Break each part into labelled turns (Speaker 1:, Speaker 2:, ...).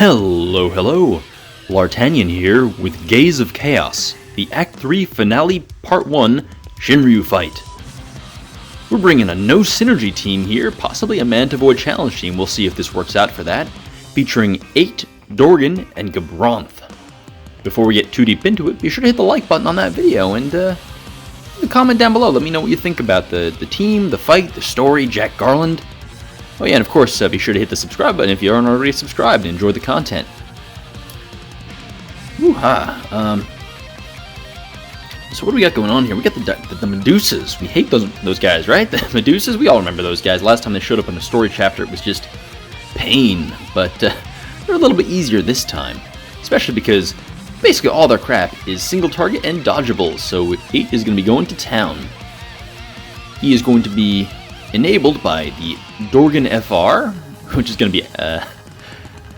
Speaker 1: Hello, Bl'Artagnan here with Gaze of Chaos, the Act 3 Finale Part 1 Shinryu fight. We're bringing a no synergy team here, possibly a man-to-void challenge team, we'll see if this works out for that, featuring 8, Dorgan, and Gabranth. Before we get too deep into it, be sure to hit the like button on that video and comment down below, let me know what you think about the team, the fight, the story, Jack Garland. Oh yeah, and of course, be sure to hit the subscribe button if you aren't already subscribed and enjoy the content. Woo-ha. So what do we got going on here? We got the Medusas. We hate those guys, right? The Medusas, we all remember those guys. Last time they showed up in a story chapter, it was just pain. But they're a little bit easier this time. Especially because basically all their crap is single target and dodgeables. So 8 is going to be going to town. He is going to be enabled by the Dorgan FR, which is going to be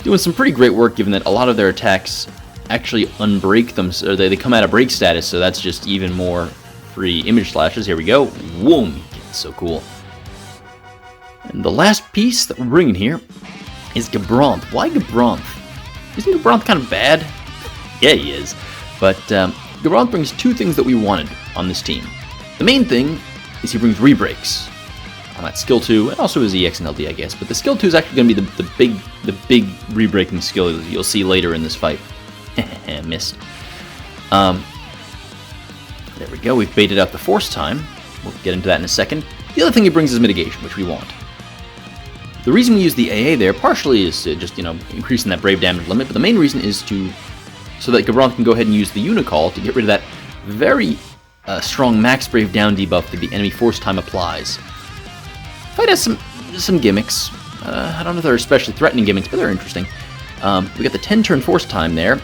Speaker 1: doing some pretty great work given that a lot of their attacks actually unbreak them, or they come out of break status, so that's just even more free image slashes. Here we go. Whoom! It's so cool. And the last piece that we're bringing here is Gabranth. Why Gabranth? Isn't Gabranth kind of bad? Yeah, he is. But Gabranth brings two things that we wanted on this team. The main thing is he brings rebreaks on that skill 2, and also his EX and LD, I guess. But the skill 2 is actually going to be the big rebreaking skill that you'll see later in this fight. Missed. There we go. We've baited out the force time. We'll get into that in a second. The other thing he brings is mitigation, which we want. The reason we use the AA there partially is to just, increasing that brave damage limit, but the main reason is so that Gabranth can go ahead and use the Unicall to get rid of that very strong max brave down debuff that the enemy force time applies. Fight has some gimmicks. I don't know if they're especially threatening gimmicks, but they're interesting. We got the 10-turn force time there.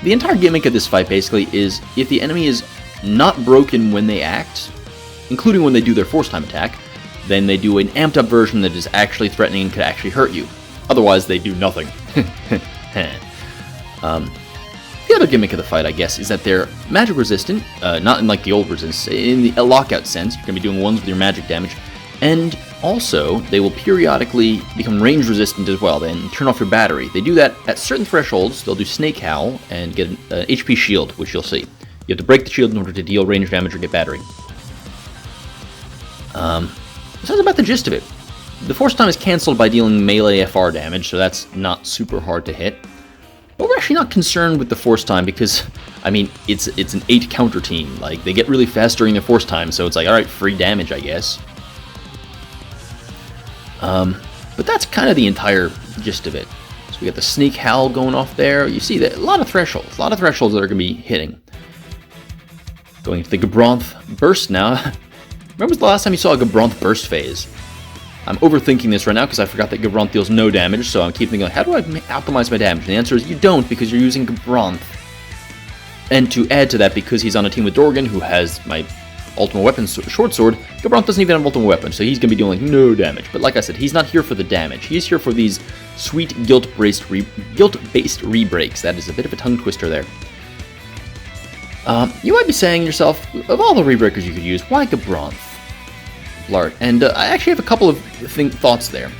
Speaker 1: The entire gimmick of this fight basically is if the enemy is not broken when they act, including when they do their force time attack, then they do an amped up version that is actually threatening and could actually hurt you. Otherwise, they do nothing. The other gimmick of the fight, I guess, is that they're magic resistant, not in like the old resistance, in the lockout sense. You're going to be doing ones with your magic damage. And also, they will periodically become range resistant as well, then turn off your battery. They do that at certain thresholds. They'll do Snake Howl and get an HP shield, which you'll see. You have to break the shield in order to deal range damage or get battery. That's about the gist of it. The force time is cancelled by dealing melee FR damage, so that's not super hard to hit. But we're actually not concerned with the force time because, I mean, it's an 8 counter team. Like, they get really fast during their force time, so it's like, alright, free damage, I guess. But that's kind of the entire gist of it. So we got the Snake Howl going off there. You see that a lot of thresholds that are going to be hitting. Going into the Gabranth burst now. When was the last time you saw a Gabranth burst phase? I'm overthinking this right now because I forgot that Gabranth deals no damage, so I'm keep thinking, how do I optimize my damage? And the answer is you don't, because you're using Gabranth. And to add to that, because he's on a team with Dorgan, who has my ultimate weapon, short sword, Gabranth doesn't even have ultimate weapon, so he's going to be doing no damage. But like I said, he's not here for the damage. He's here for these sweet guilt-based rebreaks. That is a bit of a tongue twister there. You might be saying to yourself, of all the rebreakers you could use, why Gabranth? Blart. And I actually have a couple of thoughts there.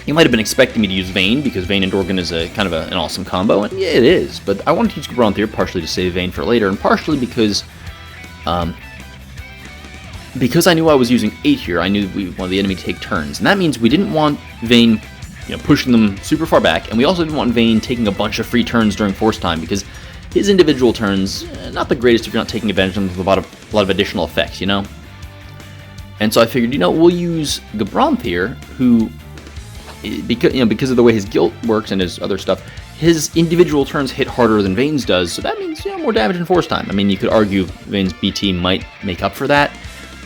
Speaker 1: You might have been expecting me to use Vayne, because Vayne and Dorgan is a kind of an awesome combo, and yeah, it is. But I wanted to use Gabranth here, partially to save Vayne for later, and partially because I knew I was using 8 here, I knew we wanted the enemy to take turns. And that means we didn't want Vayne pushing them super far back, and we also didn't want Vayne taking a bunch of free turns during force time, because his individual turns, not the greatest if you're not taking advantage of them with a lot of additional effects, And so I figured, we'll use Gabranth here, who, because of the way his guilt works and his other stuff, his individual turns hit harder than Vayne's does, so that means, more damage in force time. I mean, you could argue Vayne's BT might make up for that,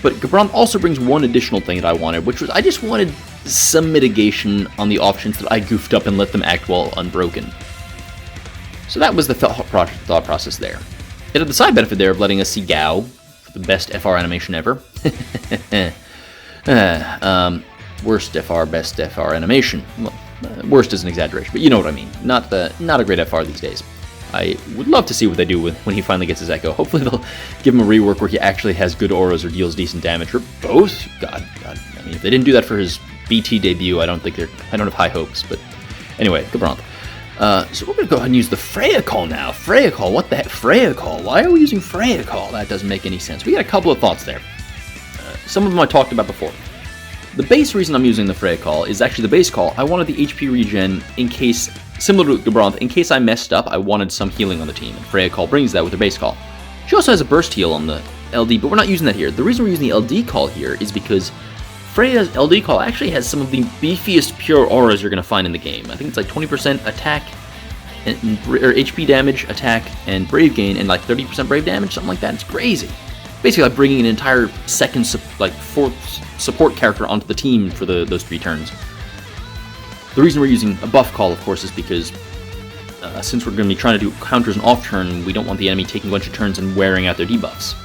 Speaker 1: but Gabranth also brings one additional thing that I wanted, which was I just wanted some mitigation on the options that I goofed up and let them act while unbroken. So that was the thought process there. It had the side benefit there of letting us see Gao, the best FR animation ever. Worst FR, best FR animation. Well, worst is an exaggeration, but you know what I mean. Not a great FR these days. I would love to see what they do when he finally gets his Echo. Hopefully they'll give him a rework where he actually has good auras or deals decent damage, or both. God. I mean, if they didn't do that for his BT debut, I don't have high hopes. But anyway, Gabranth. So we're going to go ahead and use the Freya Call now. Freya Call, what the heck? Freya Call? Why are we using Freya Call? That doesn't make any sense. We got a couple of thoughts there. Some of them I talked about before. The base reason I'm using the Freya Call is actually the base call. I wanted the HP regen in case, similar to Gabranth, in case I messed up, I wanted some healing on the team, and Freya Call brings that with her base call. She also has a burst heal on the LD, but we're not using that here. The reason we're using the LD call here is because Freya's LD call actually has some of the beefiest pure auras you're going to find in the game. I think it's like 20% attack, or HP damage, attack, and brave gain, and like 30% brave damage, something like that. It's crazy. Basically, like bringing an entire second, fourth support character onto the team for those 3 turns. The reason we're using a buff call, of course, is because since we're going to be trying to do counters and off turn, we don't want the enemy taking a bunch of turns and wearing out their debuffs.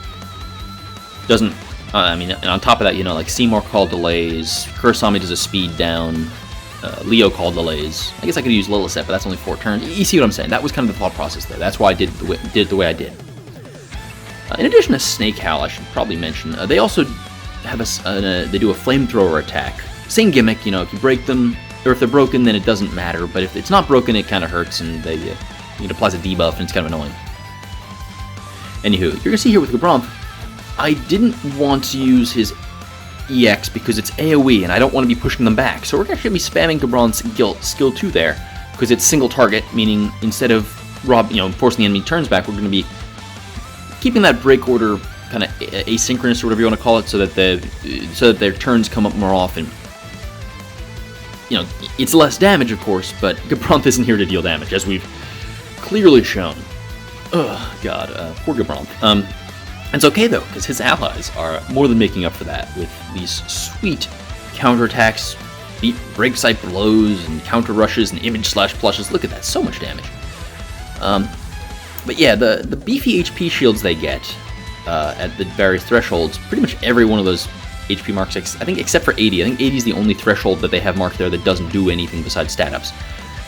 Speaker 1: Doesn't, and on top of that, like Seymour call delays, Kurosami does a speed down, Leo call delays. I guess I could use Lilith, but that's only 4 turns. You see what I'm saying? That was kind of the thought process there. That's why I did the way I did. In addition to Snake Howl, I should probably mention, they also have they do a flamethrower attack. Same gimmick, if you break them, or if they're broken, then it doesn't matter, but if it's not broken, it kind of hurts, and it applies a debuff, and it's kind of annoying. Anywho, you're going to see here with Gabranth, I didn't want to use his EX because it's AoE, and I don't want to be pushing them back, so we're actually going to be spamming Gabranth's skill 2 there, because it's single target, meaning instead of forcing the enemy turns back, we're going to be keeping that break order kind of asynchronous or whatever you want to call it, so that their turns come up more often. It's less damage, of course, but Gabranth isn't here to deal damage, as we've clearly shown. Ugh, God, poor Gabranth. It's okay though, because his allies are more than making up for that with these sweet counterattacks, break site blows, and counter rushes, and image slash plushes. Look at that, so much damage. But yeah, the beefy HP shields they get at the various thresholds, pretty much every one of those HP marks, I think except for 80. I think 80 is the only threshold that they have marked there that doesn't do anything besides stat ups.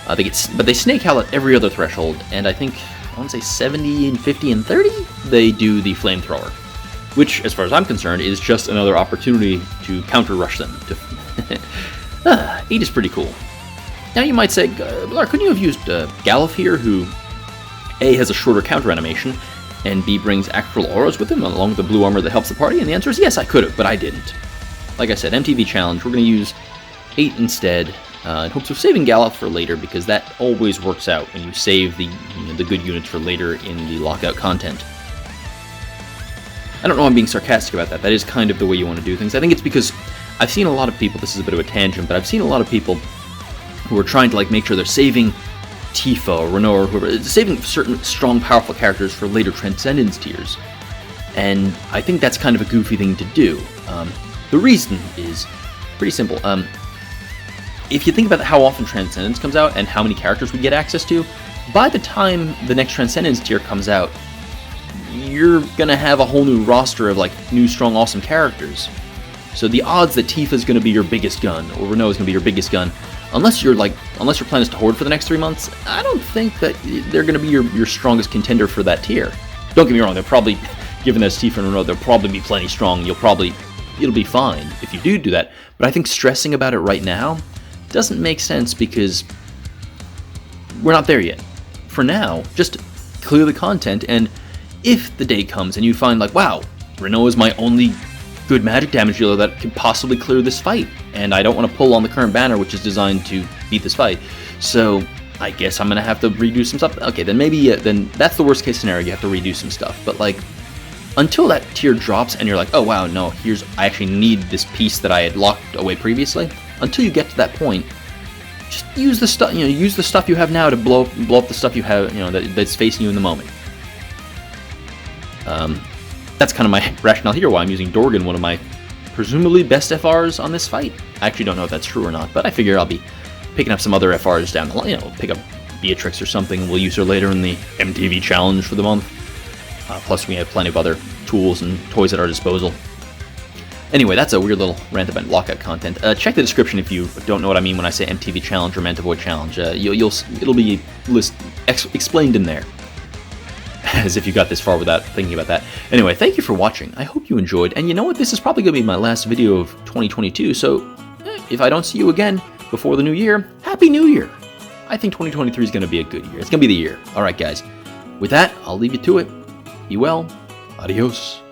Speaker 1: But they snake howl at every other threshold, and I think, I want to say 70 and 50 and 30, they do the flamethrower. Which, as far as I'm concerned, is just another opportunity to counter rush them. 8 is pretty cool. Now you might say, Blar, couldn't you have used Gabranth here, who A, has a shorter counter animation, and B, brings actual auras with him, along with the blue armor that helps the party? And the answer is yes, I could have, but I didn't. Like I said, MtV challenge, we're going to use 8 instead, in hopes of saving Gabranth for later, because that always works out when you save the good units for later in the lockout content. I don't know I'm being sarcastic about that. That is kind of the way you want to do things. I think it's because I've seen a lot of people, this is a bit of a tangent, but I've seen a lot of people who are trying to make sure they're saving Tifa or Renault or whoever, saving certain strong, powerful characters for later Transcendence tiers. And I think that's kind of a goofy thing to do. The reason is pretty simple. If you think about how often Transcendence comes out and how many characters we get access to, by the time the next Transcendence tier comes out, you're gonna have a whole new roster of new, strong, awesome characters. So the odds that Tifa's gonna be your biggest gun, or Renault is gonna be your biggest gun, unless your plan is to hoard for the next 3 months, I don't think that they're gonna be your strongest contender for that tier. Don't get me wrong, they're probably, given as Tifa and Renault, they'll probably be plenty strong. It'll be fine if you do that. But I think stressing about it right now doesn't make sense, because we're not there yet. For now, just clear the content, and if the day comes and you find wow, Renault is my only good magic damage dealer that can possibly clear this fight, and I don't want to pull on the current banner, which is designed to beat this fight, so I guess I'm gonna have to redo some stuff. Okay, then maybe then that's the worst case scenario. You have to redo some stuff, but until that tier drops and you're oh wow, no, I actually need this piece that I had locked away previously. Until you get to that point, just use the stuff. Use the stuff you have now to blow up the stuff you have. That's facing you in the moment. That's kind of my rationale here. Why I'm using Dorgan, one of my presumably best FRs on this fight. I actually don't know if that's true or not, but I figure I'll be picking up some other FRs down the line. Pick up Beatrix or something, and we'll use her later in the MtV challenge for the month. Plus, we have plenty of other tools and toys at our disposal. Anyway, that's a weird little rant about lockout content. Check the description if you don't know what I mean when I say MtV challenge or Mantivoid challenge. It'll be explained in there, as if you got this far without thinking about that. Anyway, thank you for watching. I hope you enjoyed. And you know what? This is probably going to be my last video of 2022. So if I don't see you again before the new year, Happy New Year! I think 2023 is going to be a good year. It's going to be the year. All right, guys. With that, I'll leave you to it. Be well. Adios.